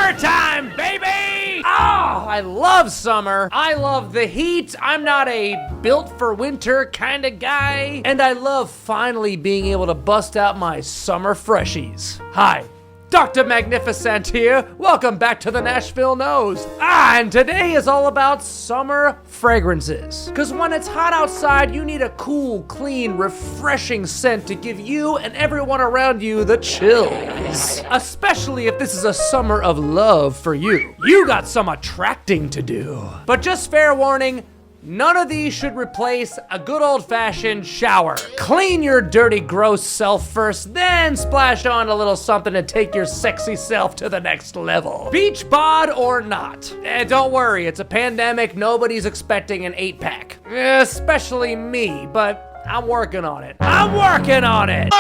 Summertime, baby! Oh, I love summer. I love the heat. I'm not a built for winter kind of guy. And I love finally being able to bust out my summer freshies. Hi, Dr. Magnifiscent here. Welcome back to the Nashville Nose. And today is all about summer fragrances. Because when it's hot outside, you need a cool, clean, refreshing scent to give you and everyone around you the chills. Especially if this is a summer of love for you. You got some attracting to do. But just fair warning, none of these should replace a good old-fashioned shower. Clean your dirty, gross self first, then splash on a little something to take your sexy self to the next level. Beach bod or not. Don't worry, it's a pandemic, nobody's expecting an 8-pack. Especially me, but I'm working on it. I'm working on it!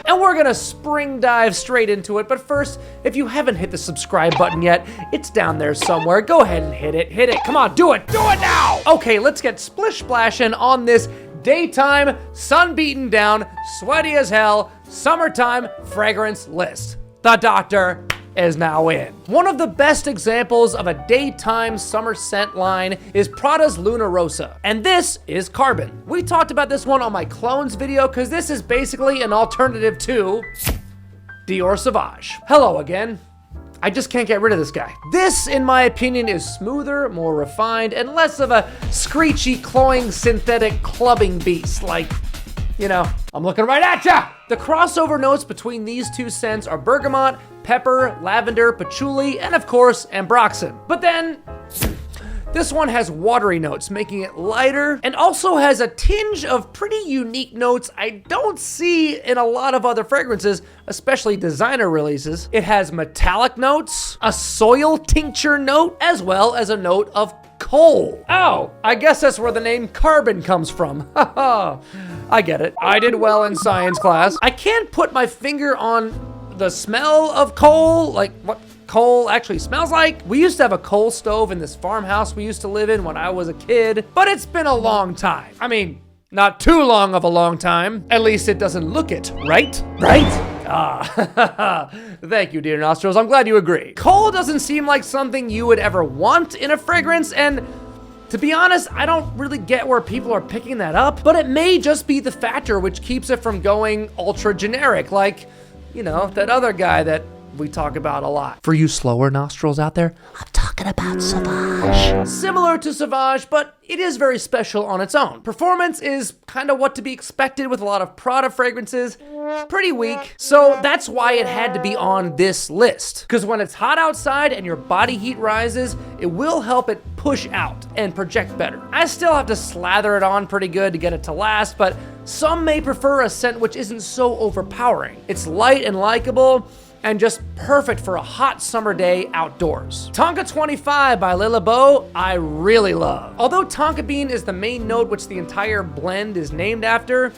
And we're gonna spring dive straight into it, but first, if you haven't hit the subscribe button yet, it's down there somewhere. Go ahead and hit it. Hit it. Come on, do it. Do it now! Okay, let's get splish-splashin' on this daytime, sun-beaten down, sweaty as hell, summertime fragrance list. The doctor is now in. One of the best examples of a daytime summer scent line is Prada's Luna Rossa, and this is Carbon. We talked about this one on my clones video because this is basically an alternative to Dior Sauvage. Hello again. I just can't get rid of this guy. This, in my opinion, is smoother, more refined, and less of a screechy, cloying, synthetic clubbing beast like, you know, I'm looking right at ya! The crossover notes between these two scents are bergamot, pepper, lavender, patchouli, and of course, ambroxan. But then, this one has watery notes, making it lighter, and also has a tinge of pretty unique notes I don't see in a lot of other fragrances, especially designer releases. It has metallic notes, a soil tincture note, as well as a note of coal. Oh, I guess that's where the name Carbon comes from. Haha, I get it. I did well in science class. I can't put my finger on the smell of coal, like what coal actually smells like. We used to have a coal stove in this farmhouse we used to live in when I was a kid, but it's been a long time. I mean, not too long of a long time. At least it doesn't look it, right? Right? Ah, thank you, dear nostrils. I'm glad you agree. Coal doesn't seem like something you would ever want in a fragrance, and to be honest, I don't really get where people are picking that up, but it may just be the factor which keeps it from going ultra generic, like, you know, that other guy that we talk about a lot. For you slower nostrils out there, I'm talking about Sauvage. Similar to Sauvage, but it is very special on its own. Performance is kind of what to be expected with a lot of Prada fragrances. Pretty weak, so that's why it had to be on this list. Because when it's hot outside and your body heat rises, it will help it push out and project better. I still have to slather it on pretty good to get it to last, but some may prefer a scent which isn't so overpowering. It's light and likable, and just perfect for a hot summer day outdoors. Tonka 25 by Labo, I really love. Although tonka bean is the main note which the entire blend is named after,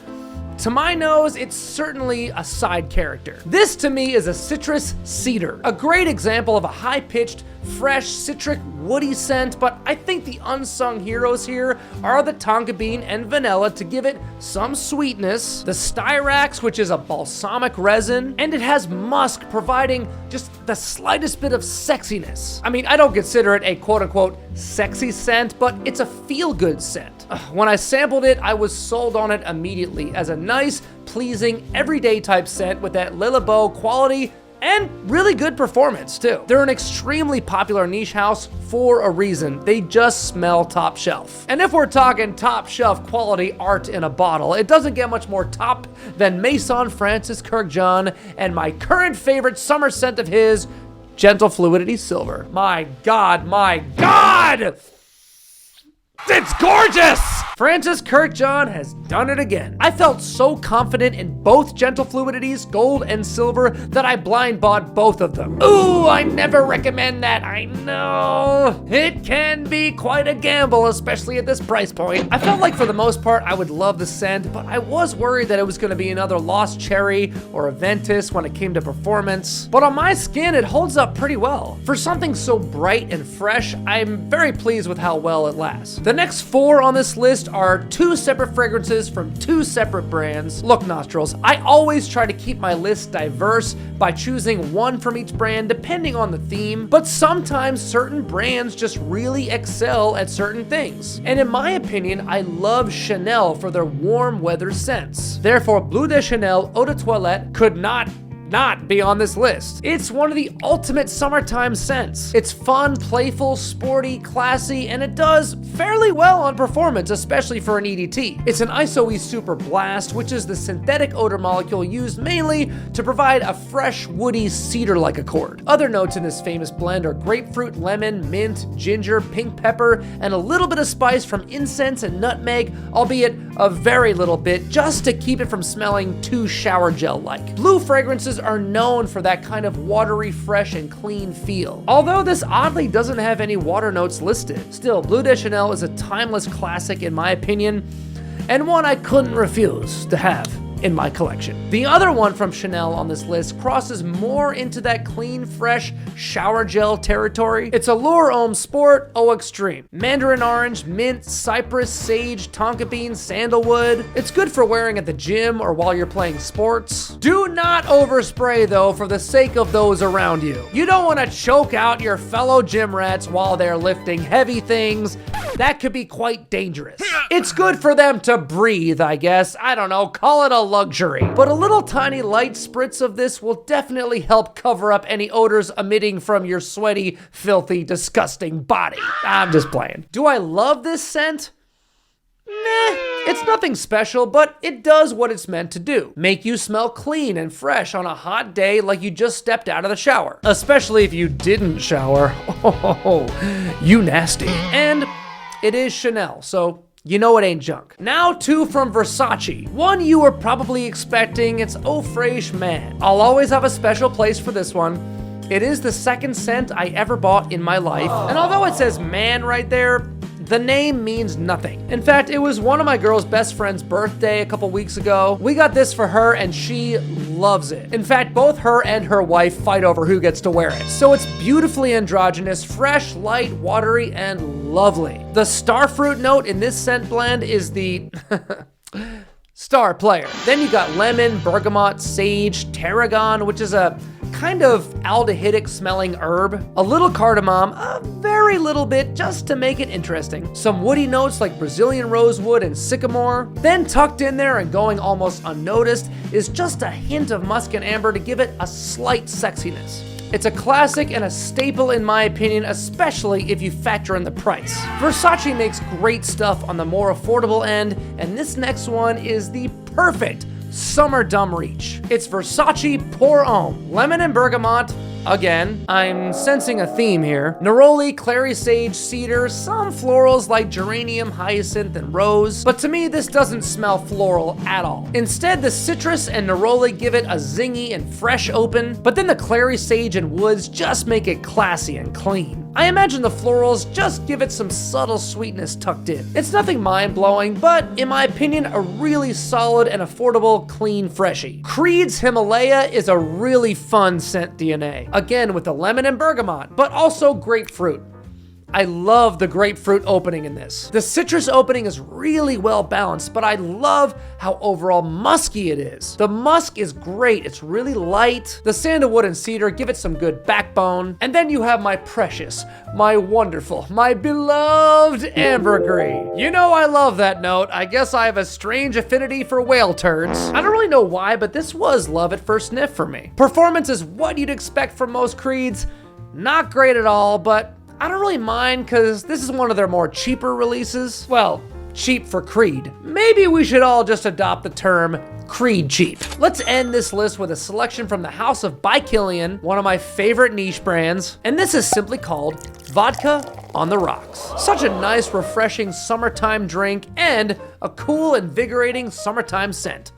to my nose, it's certainly a side character. This to me is a citrus cedar, a great example of a high-pitched, fresh, citric, woody scent, but I think the unsung heroes here are the tonka bean and vanilla to give it some sweetness, the styrax, which is a balsamic resin, and it has musk providing just the slightest bit of sexiness. I mean, I don't consider it a quote-unquote sexy scent, but it's a feel-good scent. When I sampled it, I was sold on it immediately as a nice, pleasing, everyday type scent with that Labo quality and really good performance too. They're an extremely popular niche house for a reason. They just smell top shelf. And if we're talking top shelf quality art in a bottle, it doesn't get much more top than Maison Francis Kurkdjian and my current favorite summer scent of his, Gentle Fluidity Silver. My God, my God! It's gorgeous! Francis Kurkdjian has done it again. I felt so confident in both Gentle Fluidities, gold and silver, that I blind bought both of them. Ooh, I never recommend that, I know. It can be quite a gamble, especially at this price point. I felt like for the most part, I would love the scent, but I was worried that it was gonna be another Lost Cherry or a Ventus when it came to performance. But on my skin, it holds up pretty well. For something so bright and fresh, I'm very pleased with how well it lasts. The next 4 on this list are 2 separate fragrances from 2 separate brands. Look, nostrils, I always try to keep my list diverse by choosing one from each brand depending on the theme, but sometimes certain brands just really excel at certain things. And in my opinion, I love Chanel for their warm weather scents. Therefore, Bleu de Chanel Eau de Toilette could not be on this list. It's one of the ultimate summertime scents. It's fun, playful, sporty, classy, and it does fairly well on performance, especially for an EDT. It's an ISO-E Super Blast, which is the synthetic odor molecule used mainly to provide a fresh, woody, cedar-like accord. Other notes in this famous blend are grapefruit, lemon, mint, ginger, pink pepper, and a little bit of spice from incense and nutmeg, albeit a very little bit, just to keep it from smelling too shower gel-like. Blue fragrances are known for that kind of watery, fresh, and clean feel. Although this oddly doesn't have any water notes listed. Still, Bleu de Chanel is a timeless classic in my opinion, and one I couldn't refuse to have in my collection. The other one from Chanel on this list crosses more into that clean, fresh, shower gel territory. It's Allure Homme Sport Eau Extreme. Mandarin orange, mint, cypress, sage, tonka bean, sandalwood. It's good for wearing at the gym or while you're playing sports. Do not overspray though for the sake of those around you. You don't want to choke out your fellow gym rats while they're lifting heavy things. That could be quite dangerous. It's good for them to breathe, I guess. I don't know, call it a luxury. But a little tiny light spritz of this will definitely help cover up any odors emitting from your sweaty, filthy, disgusting body. I'm just playing. Do I love this scent? Meh, it's nothing special, but it does what it's meant to do. Make you smell clean and fresh on a hot day like you just stepped out of the shower. Especially if you didn't shower. Oh, you nasty. And it is Chanel, so you know it ain't junk. Now 2 from Versace. One you were probably expecting, it's Eau Fraîche Man. I'll always have a special place for this one. It is the second scent I ever bought in my life. And although it says man right there, the name means nothing. In fact, it was one of my girl's best friend's birthday a couple weeks ago. We got this for her and she loves it. In fact, both her and her wife fight over who gets to wear it. So it's beautifully androgynous, fresh, light, watery, and lovely. The starfruit note in this scent blend is the star player. Then you got lemon, bergamot, sage, tarragon, which is a kind of aldehydic smelling herb, a little cardamom, a very little bit just to make it interesting, some woody notes like Brazilian rosewood and sycamore. Then tucked in there and going almost unnoticed is just a hint of musk and amber to give it a slight sexiness. It's a classic and a staple in my opinion, especially if you factor in the price. Versace makes great stuff on the more affordable end, and this next one is the perfect summer dumb reach. It's Versace Pour Homme. Lemon and bergamot. Again, I'm sensing a theme here. Neroli, clary sage, cedar, some florals like geranium, hyacinth, and rose. But to me, this doesn't smell floral at all. Instead, the citrus and neroli give it a zingy and fresh open, but then the clary sage and woods just make it classy and clean. I imagine the florals just give it some subtle sweetness tucked in. It's nothing mind-blowing, but in my opinion, a really solid and affordable, clean freshie. Creed's Himalaya is a really fun scent DNA. Again, with the lemon and bergamot, but also grapefruit. I love the grapefruit opening in this. The citrus opening is really well balanced, but I love how overall musky it is. The musk is great, it's really light. The sandalwood and cedar give it some good backbone. And then you have my precious, my wonderful, my beloved ambergris. You know I love that note. I guess I have a strange affinity for whale turds. I don't really know why, but this was love at first sniff for me. Performance is what you'd expect from most Creeds. Not great at all, but I don't really mind because this is one of their more cheaper releases. Well, cheap for Creed. Maybe we should all just adopt the term Creed cheap. Let's end this list with a selection from the house of by Kilian, one of my favorite niche brands, and this is simply called Vodka on the Rocks. Such a nice, refreshing summertime drink and a cool, invigorating summertime scent.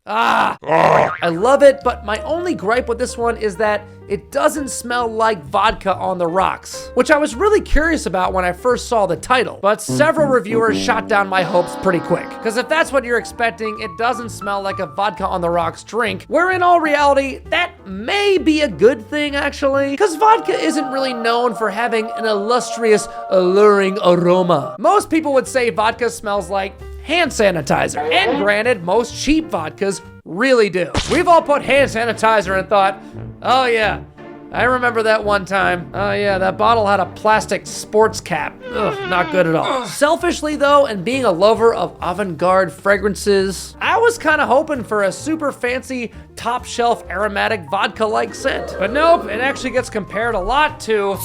I love it, but my only gripe with this one is that it doesn't smell like vodka on the rocks, which I was really curious about when I first saw the title, but several reviewers shot down my hopes pretty quick. Because if that's what you're expecting, it doesn't smell like a vodka on the rocks drink, where in all reality, that may be a good thing actually, because vodka isn't really known for having an illustrious, alluring aroma. Most people would say vodka smells like hand sanitizer, and granted, most cheap vodkas really do. We've all put hand sanitizer and thought, oh yeah, I remember that one time. Oh yeah, that bottle had a plastic sports cap. Ugh, not good at all. Selfishly though, and being a lover of avant-garde fragrances, I was kind of hoping for a super fancy, top-shelf aromatic vodka-like scent. But nope, it actually gets compared a lot to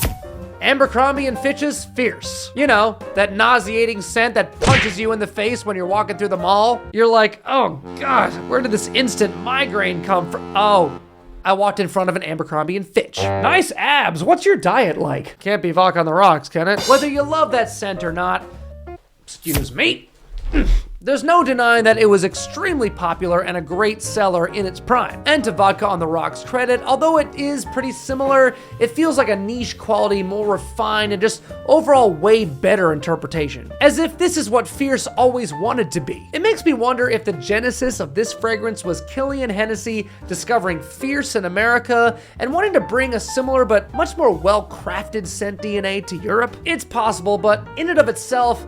Abercrombie & Fitch's Fierce. You know, that nauseating scent that punches you in the face when you're walking through the mall. You're like, oh God, where did this instant migraine come from? Oh, I walked in front of an Abercrombie & Fitch. Nice abs, what's your diet like? Can't be vodka on the rocks, can it? Whether you love that scent or not, excuse me, there's no denying that it was extremely popular and a great seller in its prime. And to Vodka on the Rocks' credit, although it is pretty similar, it feels like a niche quality, more refined, and just overall way better interpretation. As if this is what Fierce always wanted to be. It makes me wonder if the genesis of this fragrance was Kilian Hennessy discovering Fierce in America and wanting to bring a similar but much more well-crafted scent DNA to Europe. It's possible, but in and of itself,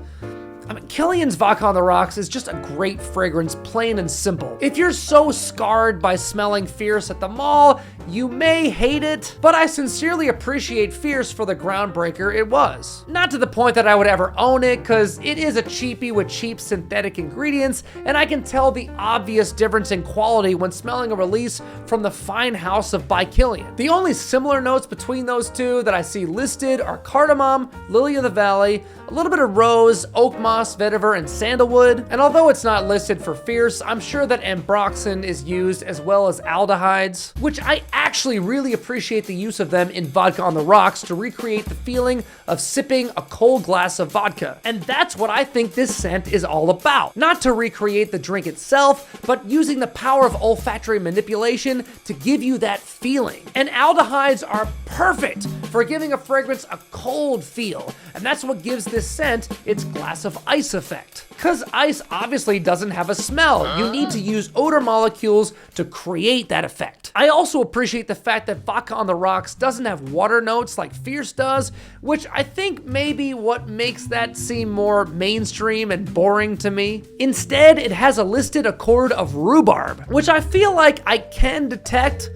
I mean, Kilian's Vodka on the Rocks is just a great fragrance, plain and simple. If you're so scarred by smelling Fierce at the mall, you may hate it, but I sincerely appreciate Fierce for the groundbreaker it was. Not to the point that I would ever own it, cause it is a cheapie with cheap synthetic ingredients, and I can tell the obvious difference in quality when smelling a release from the fine house of by Kilian. The only similar notes between those two that I see listed are cardamom, lily of the valley, a little bit of rose, oak moss, vetiver, and sandalwood. And although it's not listed for Fierce, I'm sure that ambroxan is used as well as aldehydes, which I actually really appreciate the use of them in Vodka on the Rocks to recreate the feeling of sipping a cold glass of vodka. And that's what I think this scent is all about. Not to recreate the drink itself, but using the power of olfactory manipulation to give you that feeling. And aldehydes are perfect for giving a fragrance a cold feel. And that's what gives this scent its glass of ice effect. Because ice obviously doesn't have a smell. You need to use odor molecules to create that effect. I also appreciate the fact that Vodka on the Rocks doesn't have water notes like Fierce does, which I think may be what makes that seem more mainstream and boring to me. Instead, it has a listed accord of rhubarb, which I feel like I can detect.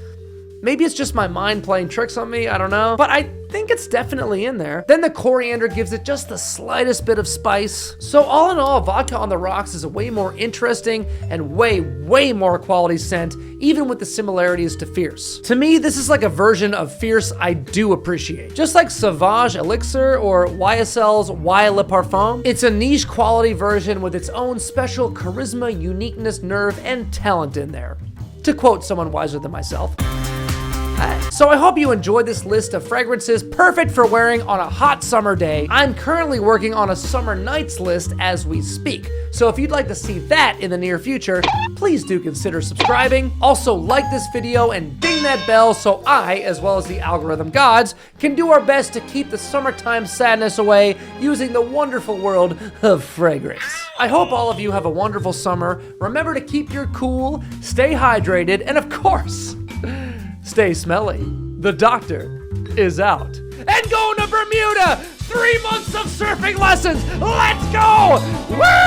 Maybe it's just my mind playing tricks on me, I don't know. But I think it's definitely in there. Then the coriander gives it just the slightest bit of spice. So all in all, Vodka on the Rocks is a way more interesting and way more quality scent, even with the similarities to Fierce. To me, this is like a version of Fierce I do appreciate. Just like Sauvage Elixir or YSL's Y Le Parfum, it's a niche quality version with its own special charisma, uniqueness, nerve, and talent in there. To quote someone wiser than myself. So I hope you enjoyed this list of fragrances perfect for wearing on a hot summer day. I'm currently working on a summer nights list as we speak. So if you'd like to see that in the near future, please do consider subscribing. Also like this video and ding that bell so I, as well as the algorithm gods, can do our best to keep the summertime sadness away using the wonderful world of fragrance. I hope all of you have a wonderful summer. Remember to keep your cool, stay hydrated, and of course, stay smelly. The doctor is out. And going to Bermuda! 3 months of surfing lessons! Let's go! Woo!